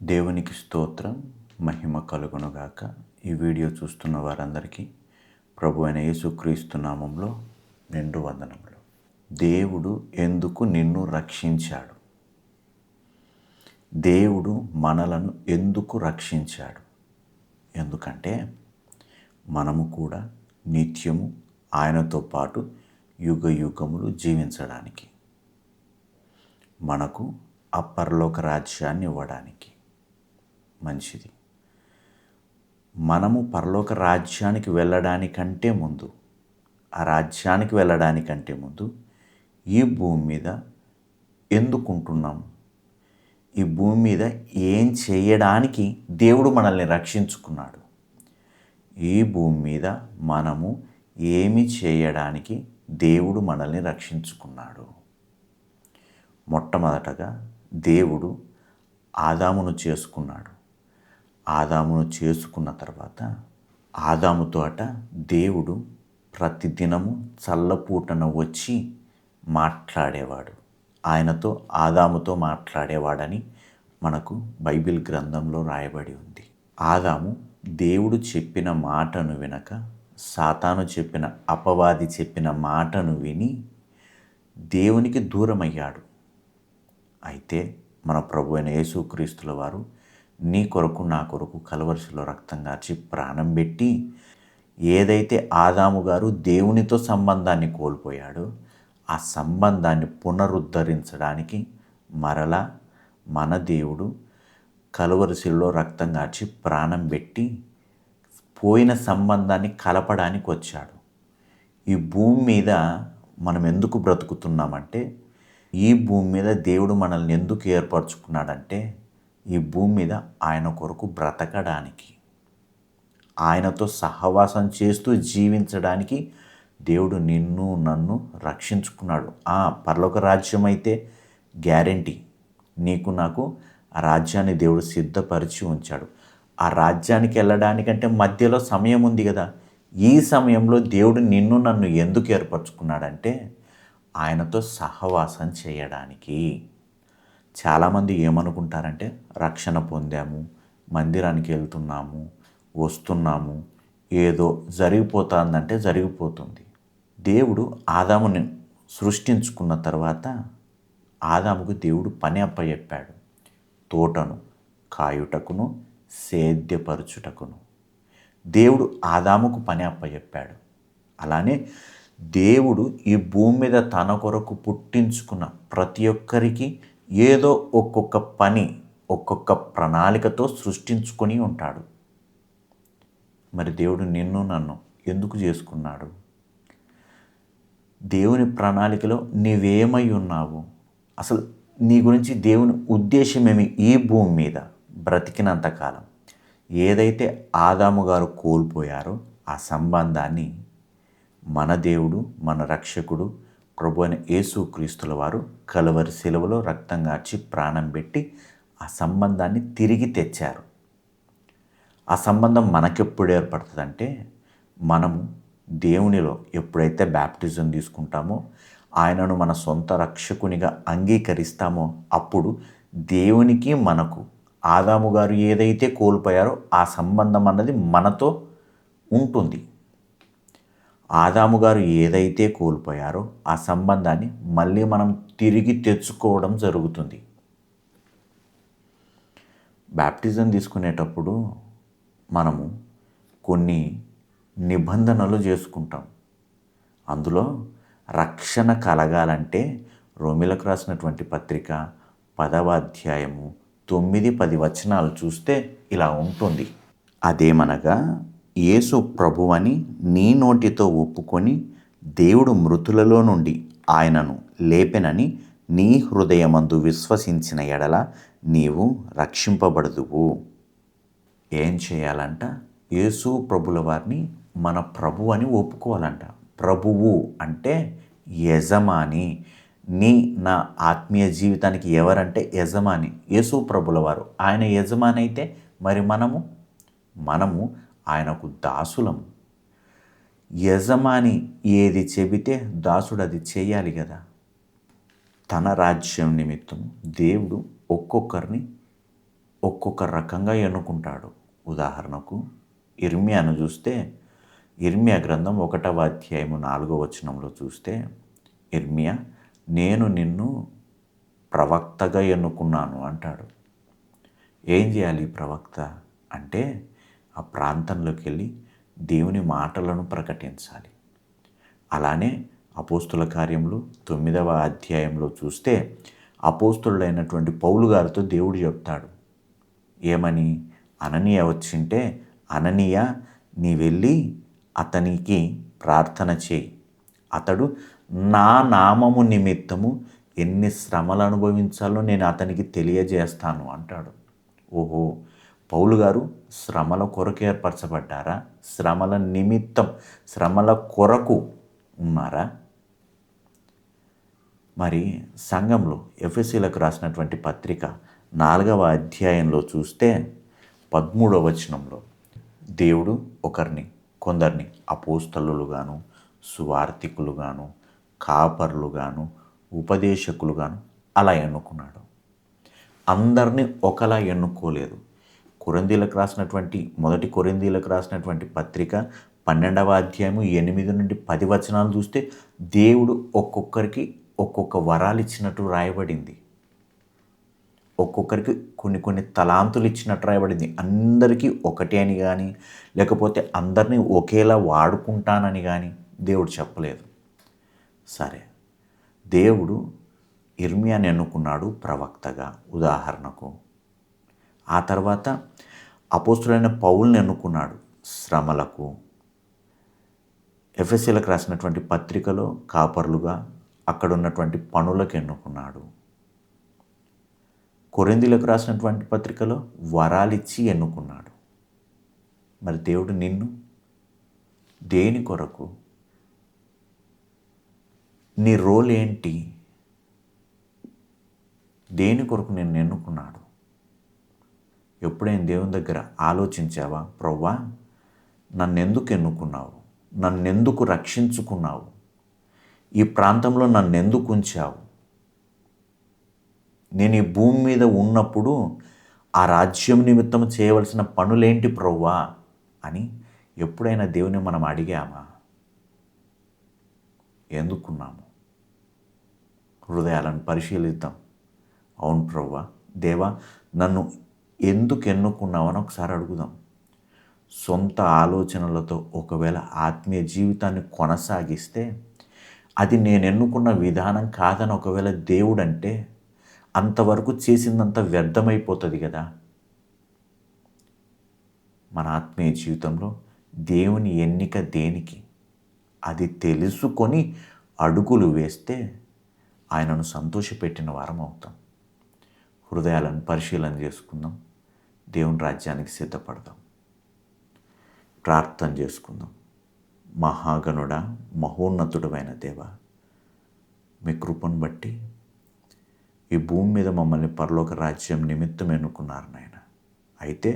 దేవునికి స్తోత్రం, మహిమ కలుగునుగాక. ఈ వీడియో చూస్తున్న వారందరికీ ప్రభు అయిన యేసుక్రీస్తు నామంలో నిండు వందనములు. దేవుడు ఎందుకు నిన్ను రక్షించాడు? దేవుడు మనలను ఎందుకు రక్షించాడు? ఎందుకంటే మనము కూడా నిత్యము ఆయనతో పాటు యుగ యుగములు జీవించడానికి, మనకు ఆ పరలోక రాజ్యాన్ని ఇవ్వడానికి. మంచిది. మనము పరలోక రాజ్యానికి వెళ్ళడానికంటే ముందు, ఆ రాజ్యానికి వెళ్ళడానికంటే ముందు ఈ భూమి మీద ఎందుకుంటున్నాం? ఈ భూమి మీద ఏం చేయడానికి దేవుడు మనల్ని రక్షించుకున్నాడు? ఈ భూమి మీద మనము ఏమి చేయడానికి దేవుడు మనల్ని రక్షించుకున్నాడు? మొట్టమొదటగా దేవుడు ఆదామును చేసుకున్నాడు. ఆదామును చేసుకున్న తర్వాత ఆదాముతో దేవుడు ప్రతిదినము చల్లపూటన వచ్చి మాట్లాడేవాడు. ఆయనతో ఆదాముతో మాట్లాడేవాడని మనకు బైబిల్ గ్రంథంలో రాయబడి ఉంది. ఆదాము దేవుడు చెప్పిన మాటను వినక, సాతాను చెప్పిన, అపవాది చెప్పిన మాటను విని దేవునికి దూరమయ్యాడు. అయితే మన ప్రభు అయిన యేసుక్రీస్తుల వారు నీ కొరకు నా కొరకు కలవరిశిలో రక్తం కార్చి ప్రాణం పెట్టి, ఏదైతే ఆదాము గారు దేవునితో సంబంధాన్ని కోల్పోయాడో ఆ సంబంధాన్ని పునరుద్ధరించడానికి మరలా మన దేవుడు కలవరిశిలో రక్తం కార్చి ప్రాణం పెట్టి పోయిన సంబంధాన్ని కలపడానికి వచ్చాడు. ఈ భూమి మీద మనం ఎందుకు బ్రతుకుతున్నామంటే, ఈ భూమి మీద దేవుడు మనల్ని ఎందుకు ఏర్పరచుకున్నాడంటే, ఈ భూమి మీద ఆయన కొరకు బ్రతకడానికి, ఆయనతో సహవాసం చేస్తూ జీవించడానికి దేవుడు నిన్ను నన్ను రక్షించుకున్నాడు. పరలోక రాజ్యం అయితే గ్యారెంటీ, నీకు నాకు ఆ రాజ్యాన్ని దేవుడు సిద్ధపరిచి ఉంచాడు. ఆ రాజ్యానికి వెళ్ళడానికంటే మధ్యలో సమయం ఉంది కదా. ఈ సమయంలో దేవుడు నిన్ను నన్ను ఎందుకు ఏర్పరచుకున్నాడంటే, ఆయనతో సహవాసం చేయడానికి. చాలామంది ఏమనుకుంటారంటే, రక్షణ పొందాము, మందిరానికి వెళ్తున్నాము, వస్తున్నాము, ఏదో జరిగిపోతుందంటే జరిగిపోతుంది. దేవుడు ఆదాముని సృష్టించుకున్న తర్వాత ఆదాముకు దేవుడు పని అప్పచెప్పాడు. తోటను కాయుటకును సేద్యపరచుటకును దేవుడు ఆదాముకు పని అప్పచెప్పాడు. అలానే దేవుడు ఈ భూమి మీద తన కొరకు పుట్టించుకున్న ప్రతి ఒక్కరికి ఏదో ఒక్కొక్క పని, ఒక్కొక్క ప్రణాళికతో సృష్టించుకొని ఉంటాడు. మరి దేవుడు నిన్ను నన్ను ఎందుకు చేసుకున్నాడు? దేవుని ప్రణాళికలో నీవేమై ఉన్నావు? అసలు నీ గురించి దేవుని ఉద్దేశం ఏమి? ఈ భూమి మీద బ్రతికినంతకాలం ఏదైతే ఆదాము గారు కోల్పోయారో ఆ సంబంధాన్ని మన దేవుడు, మన రక్షకుడు ప్రభు అయిన యేసుక్రీస్తుల వారు కలువరి శిలువలో రక్తం కార్చి ప్రాణం పెట్టి ఆ సంబంధాన్ని తిరిగి తెచ్చారు. ఆ సంబంధం మనకెప్పుడు ఏర్పడుతుందంటే, మనము దేవునిలో ఎప్పుడైతే బ్యాప్టిజం తీసుకుంటామో, ఆయనను మన సొంత రక్షకునిగా అంగీకరిస్తామో, అప్పుడు దేవునికి మనకు ఆదాము గారు ఏదైతే కోల్పోయారో ఆ సంబంధం అన్నది మనతో ఉంటుంది. ఆదాము గారు ఏదైతే కోల్పోయారో ఆ సంబంధాన్ని మళ్ళీ మనం తిరిగి తెచ్చుకోవడం జరుగుతుంది. బ్యాప్టిజం తీసుకునేటప్పుడు మనము కొన్ని నిబంధనలు చేసుకుంటాం. అందులో రక్షణ కలగాలంటే రోమీలకు రాసినటువంటి పత్రిక 10వ అధ్యాయము 9-10 వచనాలు చూస్తే ఇలా ఉంటుంది. అదేమనగా, యేసు ప్రభువని నీ నోటితో ఒప్పుకొని దేవుడు మృతులలో నుండి ఆయనను లేపెనని నీ హృదయమందు విశ్వసించిన ఎడల నీవు రక్షింపబడుదువు. ఏం చేయాలంట? యేసు ప్రభుల వారిని మన ప్రభు అని ఒప్పుకోవాలంట. ప్రభువు అంటే యజమాని. నా ఆత్మీయ జీవితానికి ఎవరంటే యజమాని? యేసు ప్రభుల వారు. ఆయన యజమాని అయితే మరి మనము ఆయనకు దాసులము. యజమాని ఏది చెబితే దాసుడు అది చేయాలి కదా. తన రాజ్యం నిమిత్తం దేవుడు ఒక్కొక్కరిని ఒక్కొక్క రకంగా ఎన్నుకుంటాడు. ఉదాహరణకు ఇర్మియాను చూస్తే, ఇర్మియా గ్రంథం 1వ అధ్యాయము 4వ వచనంలో చూస్తే, ఇర్మియా నేను నిన్ను ప్రవక్తగా ఎన్నుకున్నాను అంటాడు. ఏం చేయాలి ప్రవక్త అంటే ఆ ప్రాంతంలోకి వెళ్ళి దేవుని మాటలను ప్రకటించాలి. అలానే అపోస్తుల కార్యములు 9వ అధ్యాయంలో చూస్తే అపోస్తులుడైనటువంటి పౌలు గారితో దేవుడు చెప్తాడు. ఏమని? అననీయ వచ్చింటే, అననీయ నీ వెళ్ళి అతనికి ప్రార్థన చేయి, అతడు నా నామము నిమిత్తము ఎన్ని శ్రమలు అనుభవించాలో నేను అతనికి తెలియజేస్తాను అంటాడు. ఓహో, పౌలు గారు శ్రమల కొరకు ఏర్పరచబడ్డారా? శ్రమల నిమిత్తం, శ్రమల కొరకు ఉన్నారా? మరి సంఘంలో ఎఫెసీలకు రాసినటువంటి పత్రిక 4వ అధ్యాయంలో చూస్తే 13వ వచనంలో దేవుడు కొందరిని అపోస్తలులుగాను, సువార్తికులుగాను, కాపరులుగాను, ఉపదేశకులుగాను అలా ఎన్నుకున్నాడు. అందరినీ ఒకలా ఎన్నుకోలేదు. మొదటి కొరింథీలకు రాసినటువంటి పత్రిక 12వ అధ్యాయము 8 నుండి 10 వచనాలు చూస్తే దేవుడు ఒక్కొక్కరికి ఒక్కొక్క వరాలు ఇచ్చినట్టు రాయబడింది. ఒక్కొక్కరికి కొన్ని తలాంతులు ఇచ్చినట్టు రాయబడింది. అందరికీ ఒకటే అని కానీ, లేకపోతే అందరినీ ఒకేలా వాడుకుంటానని కానీ దేవుడు చెప్పలేదు. సరే, దేవుడు ఇర్మియాని ఎన్నుకున్నాడు ప్రవక్తగా ఉదాహరణకు. ఆ తర్వాత అపోస్తులైన పౌలుని ఎన్నుకున్నాడు శ్రమలకు. ఎఫెసీలకు రాసినటువంటి పత్రికలో కాపర్లుగా, అక్కడ ఉన్నటువంటి పనులకు ఎన్నుకున్నాడు. కొరింథీలకు రాసినటువంటి పత్రికలో వరాలిచ్చి ఎన్నుకున్నాడు. మరి దేవుడు నిన్ను దేని కొరకు? నీ రోల్ ఏంటి? దేని కొరకు నిన్ను ఎన్నుకున్నాడు? ఎప్పుడైనా దేవుని దగ్గర ఆలోచించావా? ప్రభువా, నన్నెందుకు ఎన్నుకున్నావు? నన్నెందుకు రక్షించుకున్నావు? ఈ ప్రాంతంలో నన్నెందుకు ఉంచావు? నేను ఈ భూమి మీద ఉన్నప్పుడు ఆ రాజ్యం నిమిత్తం చేయవలసిన పనులేంటి ప్రభువా అని ఎప్పుడైనా దేవుని మనం అడిగామా? ఎందుకున్నాము? హృదయాలను పరిశీలిద్దాం. అవును ప్రభువా, దేవా, నన్ను ఎందుకు ఎన్నుకున్నావని ఒకసారి అడుగుదాం. సొంత ఆలోచనలతో ఒకవేళ ఆత్మీయ జీవితాన్ని కొనసాగిస్తే అది నేను ఎన్నుకున్న విధానం కాదని ఒకవేళ దేవుడు అంటే అంతవరకు చేసిందంత వ్యర్థమైపోతుంది కదా. మన ఆత్మీయ జీవితంలో దేవుని ఎన్నిక దేనికి? అది తెలుసుకొని అడుగులు వేస్తే ఆయనను సంతోషపెట్టిన వారం అవుతాం. హృదయాలను పరిశీలన చేసుకుందాం. దేవుని రాజ్యానికి సిద్ధపడదాం. ప్రార్థన చేసుకుందాం. మహాగణుడా, మహోన్నతుడమైన దేవ, మీ కృపను బట్టి ఈ భూమి మీద మమ్మల్ని పరలోక రాజ్యం నిమిత్తం ఎన్నుకున్నారు నాయన. అయితే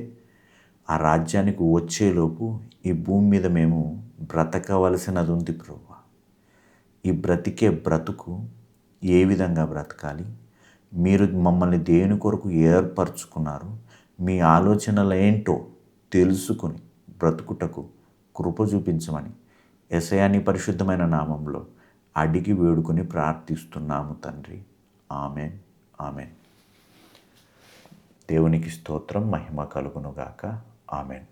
ఆ రాజ్యానికి వచ్చేలోపు ఈ భూమి మీద మేము బ్రతకవలసినది ఉంది ప్రభువా. ఈ బ్రతికే బ్రతుకు ఏ విధంగా బ్రతకాలి? మీరు మమ్మల్ని దేని కొరకు ఏర్పరచుకున్నారు? మీ ఆలోచనలు ఏంటో తెలుసుకుని బ్రతుకుటకు కృప చూపించమని యేసయ్య పరిశుద్ధమైన నామంలో అడిగి వేడుకొని ప్రార్థిస్తున్నాము తండ్రి. Amen, amen. దేవునికి స్తోత్రం, మహిమ కలుగునుగాక. ఆమెన్.